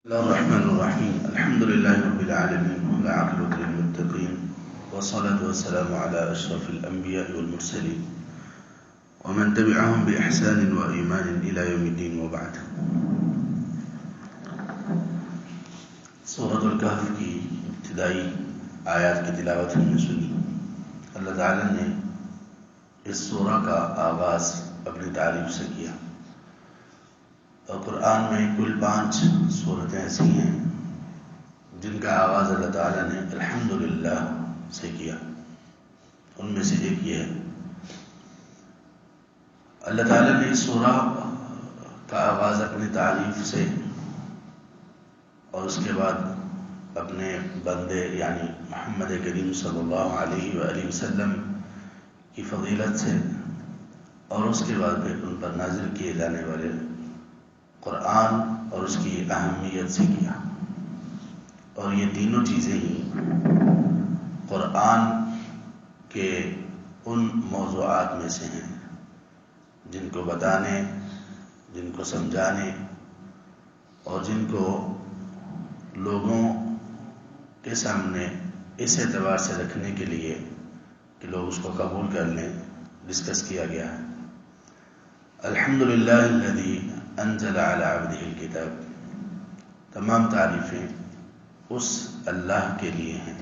بسم الله الرحمن الرحيم الحمد لله رب العالمين والعاقبة للمتقين والصلاة والسلام على أشرف الأنبياء والمرسلين ومن تبعهم بإحسان وإيمان إلى يوم الدين وبعد. سورۃ الکہف کی ابتدائی آیات کی تلاوت ہم نے سنی. اللہ تعالی نے اس سورہ کا آغاز اپنی تعریف سے کیا، اور قرآن میں کل 5 سورتیں ایسی ہیں جن کا آغاز اللہ تعالیٰ نے الحمدللہ سے کیا. ان میں سے ایک یہ ہے. اللہ تعالیٰ نے اس سورہ کا آغاز اپنی تعریف سے اور اس کے بعد اپنے بندے یعنی محمد کریم صلی اللہ علیہ وآلہ وسلم کی فضیلت سے اور اس کے بعد پھر ان پر نازل کیے جانے والے قرآن اور اس کی اہمیت سے کیا. اور یہ تینوں چیزیں ہی قرآن کے ان موضوعات میں سے ہیں جن کو بتانے، جن کو سمجھانے اور جن کو لوگوں کے سامنے اس اعتبار سے رکھنے کے لیے کہ لوگ اس کو قبول کر لیں ڈسکس کیا گیا ہے. الحمدللہ الذی انزل علی عبدہ الکتاب. تمام تعریفیں اس اللہ کے لیے ہیں،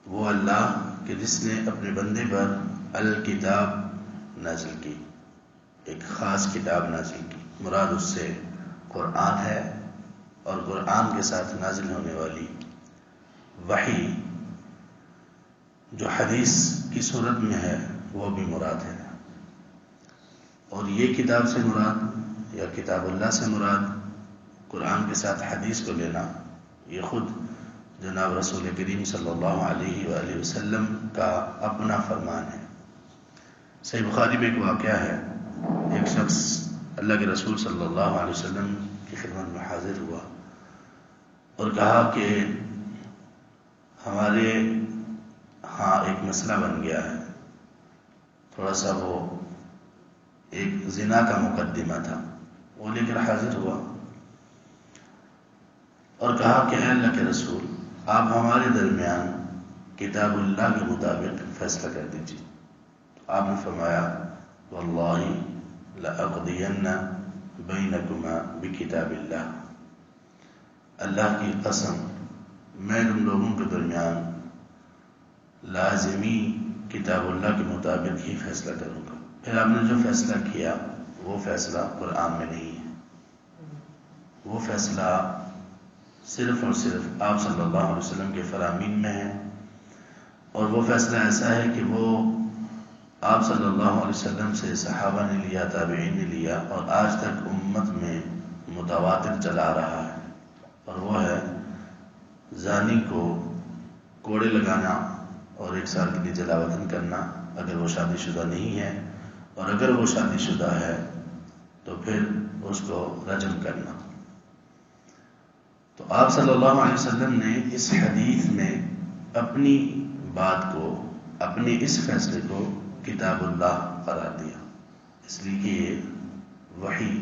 وہ اللہ کہ جس نے اپنے بندے پر الکتاب نازل کی، ایک خاص کتاب نازل کی. مراد اس سے قرآن ہے اور قرآن کے ساتھ نازل ہونے والی وحی جو حدیث کی صورت میں ہے وہ بھی مراد ہے. اور یہ کتاب سے مراد یا کتاب اللہ سے مراد قرآن کے ساتھ حدیث کو لینا، یہ خود جناب رسول کریم صلی اللہ علیہ وآلہ وسلم کا اپنا فرمان ہے. صحیح بخاری میں ایک واقعہ ہے. ایک شخص اللہ کے رسول صلی اللہ علیہ وسلم کی خدمت میں حاضر ہوا اور کہا کہ ہمارے ہاں ایک مسئلہ بن گیا ہے. تھوڑا سا وہ ایک زنا کا مقدمہ تھا، وہ لے کر حاضر ہوا اور کہا کہ اے اللہ کے رسول، آپ ہمارے درمیان کتاب اللہ کے مطابق فیصلہ کر دیجیے. آپ نے فرمایا واللہ لأقضین بینکما بکتاب اللہ. اللہ کی قسم میں تم لوگوں کے درمیان لازمی کتاب اللہ کے مطابق ہی فیصلہ کروں گا. پھر آپ نے جو فیصلہ کیا وہ فیصلہ قرآن میں نہیں ہے، وہ فیصلہ صرف اور صرف آپ صلی اللہ علیہ وسلم کے فرامین میں ہے. اور وہ فیصلہ ایسا ہے کہ وہ آپ صلی اللہ علیہ وسلم سے صحابہ نے لیا، تابعین نے لیا، اور آج تک امت میں متواتر چلا رہا ہے. اور وہ ہے زانی کو کوڑے لگانا اور 1 سال کے لیے جلا وطن کرنا اگر وہ شادی شدہ نہیں ہے، اور اگر وہ شادی شدہ ہے تو پھر اس کو رجم کرنا. تو آپ صلی اللہ علیہ وسلم نے اس حدیث میں اپنی بات کو، اپنے اس فیصلے کو کتاب اللہ قرار دیا، اس لیے کہ یہ وحی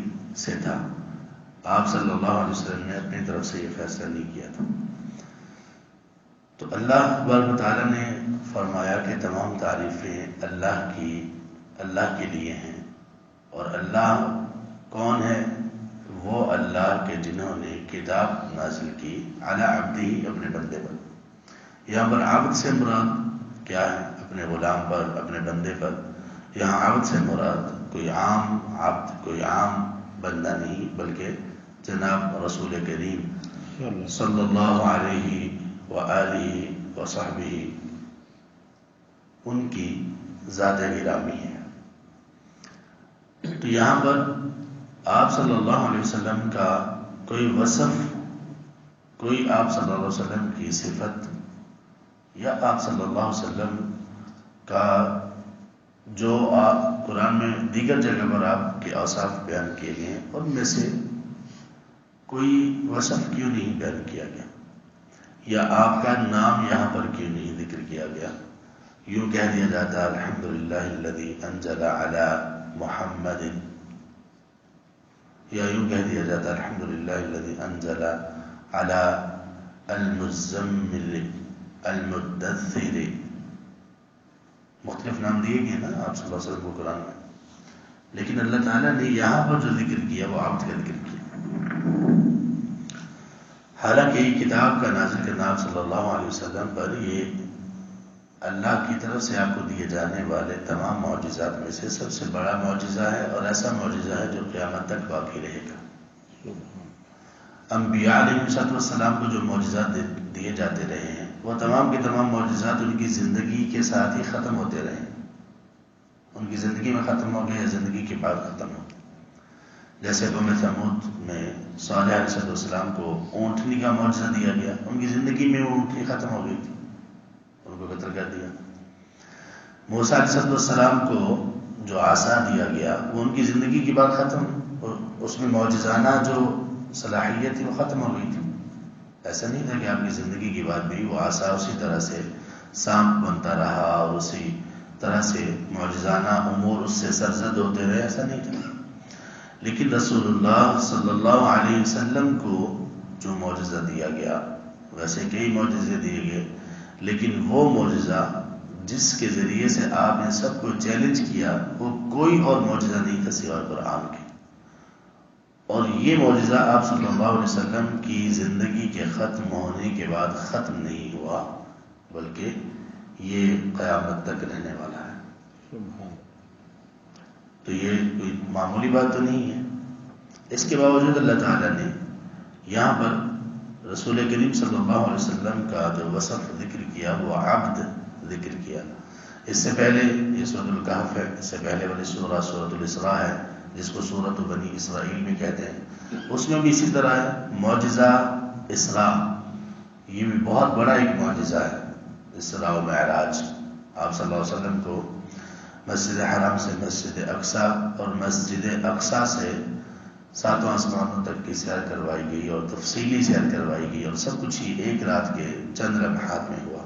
سے تھا. آپ صلی اللہ علیہ وسلم نے اپنی طرف سے یہ فیصلہ نہیں کیا تھا. تو اللہ تبارک و تعالیٰ نے فرمایا کہ تمام تعریفیں اللہ کے لیے ہیں. اور اللہ کون ہے؟ وہ اللہ کے جنہوں نے کتاب نازل کی علی عبدہ، اپنے بندے پر. یہاں پر عبد سے مراد کیا ہے؟ اپنے غلام پر، اپنے بندے پر. یہاں عبد سے مراد کوئی عام عبد، کوئی عام بندہ نہیں، بلکہ جناب رسول کریم صلی اللہ علیہ وآلہ وصحبہ، ان کی ذات گرامی ہے. تو یہاں پر آپ صلی اللہ علیہ وسلم کا کوئی وصف، کوئی آپ صلی اللہ علیہ وسلم کی صفت یا آپ صلی اللہ علیہ وسلم کا جو آپ قرآن میں دیگر جگہ پر آپ کے اوصاف بیان کیے گئے ہیں ان میں سے کوئی وصف کیوں نہیں بیان کیا گیا، یا آپ کا نام یہاں پر کیوں نہیں ذکر کیا گیا؟ یوں کہہ دیا جاتا الحمدللہ الذی انزل علی محمد، یا یوں کہہ دیا جاتا الحمدللہ الذی انزل علی المزمل المدثر، مختلف نام دیے گئے نا آپ صلی اللہ علیہ وسلم کو قرآن میں، لیکن اللہ تعالیٰ نے یہاں پر جو ذکر کیا وہ عبد کا ذکر کیا. حالانکہ یہ کتاب کا نازل کرنا آپ صلی اللہ علیہ وسلم پر یہ اللہ کی طرف سے آپ کو دیے جانے والے تمام معجزات میں سے سب سے بڑا معجزہ ہے، اور ایسا معجزہ ہے جو قیامت تک باقی رہے گا. انبیاء علیہ السلام کو جو معجزات دیے جاتے رہے ہیں وہ تمام کے تمام معجزات ان کی زندگی کے ساتھ ہی ختم ہوتے رہے، ان کی زندگی میں ختم ہو گئے یا زندگی کے بعد ختم ہو گئے. جیسے قوم ثمود میں صالح علیہ السلام کو اونٹنی کا معجزہ دیا گیا، ان کی زندگی میں وہ اونٹنی ختم ہو گئی تھی، ان کو قتل کر دیا. موسیٰ علیہ السلام کو جو عصا دیا گیا وہ ان کی زندگی کے بعد ختم، اس میں معجزانہ جو صلاحیت تھی وہ ختم ہو گئی تھی. ایسا نہیں تھا کہ آپ کی زندگی کے بعد بھی وہ عصا اسی طرح سے سانپ بنتا رہا اور اسی طرح سے معجزانہ امور اس سے سرزد ہوتے رہے، ایسا نہیں تھا. لیکن رسول اللہ صلی اللہ علیہ وسلم کو جو معجزہ دیا گیا، ویسے کئی معجزے دیے گئے، لیکن وہ معجزہ جس کے ذریعے سے آپ نے سب کو چیلنج کیا وہ کوئی اور معجزہ نہیں تھا سوائے قرآن کے. اور یہ معجزہ آپ صلی اللہ علیہ وسلم کی زندگی کے ختم ہونے کے بعد ختم نہیں ہوا، بلکہ یہ قیامت تک رہنے والا ہے. تو یہ کوئی معمولی بات تو نہیں ہے. اس کے باوجود اللہ تعالیٰ نے یہاں پر رسول کریم صلی اللہ علیہ وسلم کا جو وصف ذکر کیا وہ عبد ذکر کیا. اس سے پہلے یہ سورۃ الکہف ہے، اس سے پہلے والی سورہ سورۃ الاسراء ہے جس کو سورۃ بنی اسرائیل میں کہتے ہیں، اس میں بھی اسی طرح ہے. معجزہ اسراء یہ بھی بہت بڑا ایک معجزہ ہے. اسراء و معراج، آپ صلی اللہ علیہ وسلم کو مسجد حرام سے مسجد اقصی اور مسجد اقصی سے 7 آسمانوں تک کی سیر کروائی گئی اور تفصیلی سیر کروائی گئی، اور سب کچھ ہی ایک رات کے چند لمحات میں ہوا.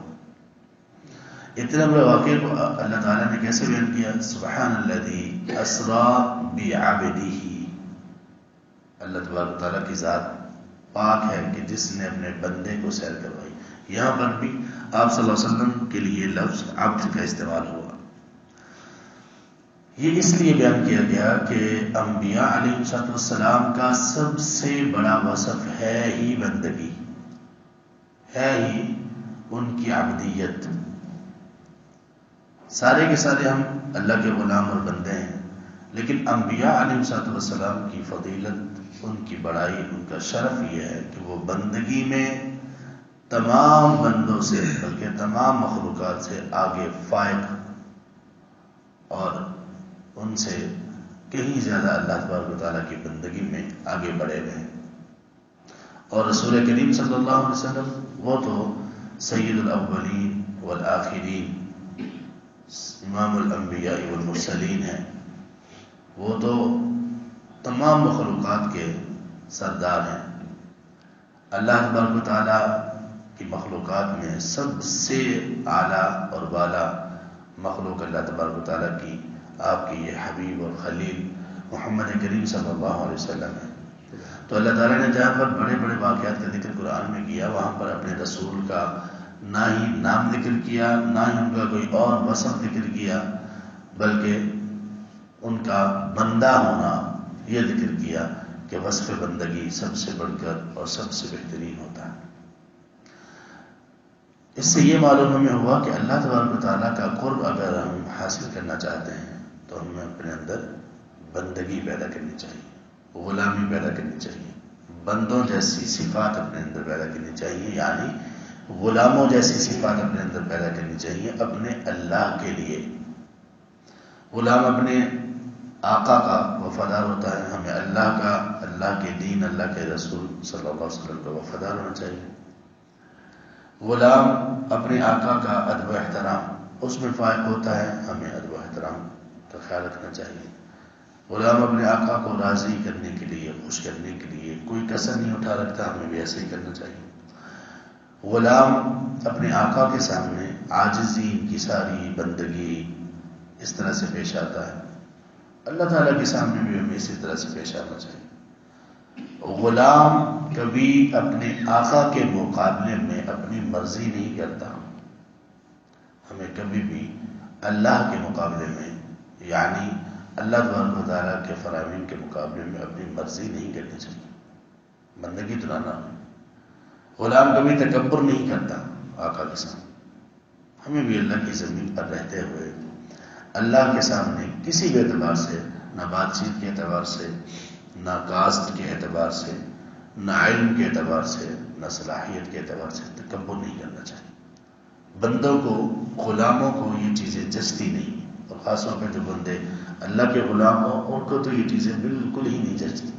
اتنا بڑا واقعہ کو اللہ تعالیٰ نے کیسے بیان کیا؟ سبحان الذی اسری بعبدہ، اللہ تبارک تعالیٰ کی ذات پاک ہے کہ جس نے اپنے بندے کو سیر کروائی. یہاں پر بھی آپ صلی اللہ علیہ وسلم کے لیے لفظ عبد کا استعمال ہوا. یہ اس لیے بیان کیا گیا کہ انبیاء علیہ السلام کا سب سے بڑا وصف ہے ہی بندگی، ہے ہی ان کی عبدیت. سارے کے سارے ہم اللہ کے غلام اور بندے ہیں، لیکن انبیاء علیہ السلام کی فضیلت، ان کی بڑائی، ان کا شرف یہ ہے کہ وہ بندگی میں تمام بندوں سے بلکہ تمام مخلوقات سے آگے فائق اور ان سے کہیں زیادہ اللہ تبارک و تعالیٰ کی بندگی میں آگے بڑھے ہوئے. اور رسول کریم صلی اللہ علیہ وسلم وہ تو سید الاولین والآخرین، امام الانبیاء والمرسلین ہیں، وہ تو تمام مخلوقات کے سردار ہیں. اللہ تبارک و تعالیٰ کی مخلوقات میں سب سے اعلیٰ اور بالا مخلوق اللہ تبارک و تعالیٰ کی آپ کی یہ حبیب اور خلیل محمد کریم صلی اللہ علیہ وسلم ہے. تو اللہ تعالیٰ نے جہاں پر بڑے بڑے واقعات کا ذکر قرآن میں کیا، وہاں پر اپنے رسول کا نہ ہی نام ذکر کیا، نہ ہی ان کا کوئی اور وصف ذکر کیا، بلکہ ان کا بندہ ہونا یہ ذکر کیا کہ وصف بندگی سب سے بڑھ کر اور سب سے بہترین ہوتا ہے. اس سے یہ معلوم ہمیں ہوا کہ اللہ تبارک و تعالیٰ کا قرب اگر ہم حاصل کرنا چاہتے ہیں تو ہمیں اپنے اندر بندگی پیدا کرنی چاہیے، غلامی پیدا کرنی چاہیے، بندوں جیسی صفات اپنے اندر پیدا کرنی چاہیے، یعنی غلاموں جیسی صفات اپنے اندر پیدا کرنی چاہیے اپنے اللہ کے لیے. غلام اپنے آقا کا وفادار ہوتا ہے، ہمیں اللہ کا، اللہ کے دین، اللہ کے رسول صلی اللہ علیہ وسلم کا وفادار ہونا چاہیے. غلام اپنے آقا کا ادب و احترام اس میں فائق ہوتا ہے، ہمیں ادب و احترام کا خیال رکھنا چاہیے. غلام اپنے آقا کو راضی کرنے کے لیے، خوش کرنے کے لیے کوئی کسر نہیں اٹھا رکھتا، ہمیں بھی ایسے ہی کرنا چاہیے. غلام اپنے آقا کے سامنے عاجزی، انکساری، بندگی اس طرح سے پیش آتا ہے. اللہ تعالیٰ کے سامنے بھی ہمیں اسی طرح سے پیش آنا چاہیے. غلام کبھی اپنے آقا کے مقابلے میں اپنی مرضی نہیں کرتا. ہمیں کبھی بھی اللہ کے مقابلے میں یعنی اللہ تبارک و تعالیٰ کے فرامین کے مقابلے میں اپنی مرضی نہیں کرنی چاہیے. بندگی دلانا ہے. غلام کبھی تکبر نہیں کرتا آقا کے سامنے. ہمیں بھی اللہ کی زمین پر رہتے ہوئے اللہ کے سامنے کسی بھی اعتبار سے، نہ بات چیت کے اعتبار سے، نہ کاسٹ کے اعتبار سے، نہ علم کے اعتبار سے، نہ صلاحیت کے اعتبار سے تکبر نہیں کرنا چاہیے. بندوں کو، غلاموں کو یہ چیزیں جچتی نہیں، اور خاص طور پہ جو بندے اللہ کے غلام ہوں ان کو تو یہ چیزیں بالکل ہی نہیں جچتی.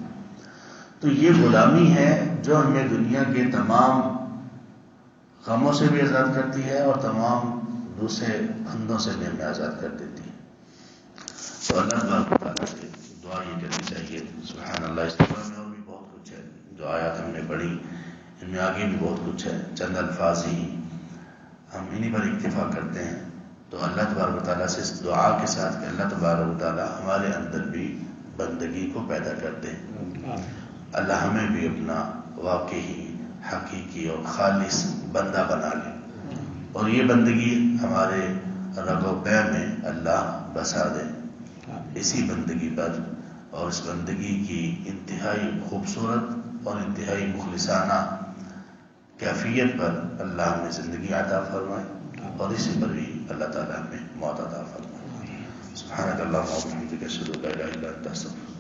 تو یہ غلامی ہے جو ہمیں دنیا کے تمام غموں سے بھی آزاد کرتی ہے اور تمام دوسرے بندوں سے بھی ہمیں آزاد کر دیتی ہے. تو اللہ تبارک و تعالیٰ سے دعا یہ کرنی چاہیے. سبحان اللہ. اس دعا میں اور بھی بہت کچھ ہے. جو آیات ہم نے پڑھی ان میں آگے بھی بہت کچھ ہے. چند الفاظ ہی ہم انہی پر اکتفا کرتے ہیں. تو اللہ تبارک و تعالیٰ سے اس دعا کے ساتھ کہ اللہ تبارک و تعالیٰ ہمارے اندر بھی بندگی کو پیدا کر دے. اللہ ہمیں بھی اپنا واقعی، حقیقی اور خالص بندہ بنا لے، اور یہ بندگی ہمارے رگ و پے میں اللہ بسا دے. اسی بندگی پر اور اس بندگی کی انتہائی خوبصورت اور انتہائی مخلصانہ کیفیت پر اللہ ہمیں زندگی عطا فرمائے، اور اسی پر بھی اللہ تعالیٰ ہمیں موت عطا فرمائے. سبحانک اللہم و بحمدک اشہد ان لا الہ الا انت استغفرک.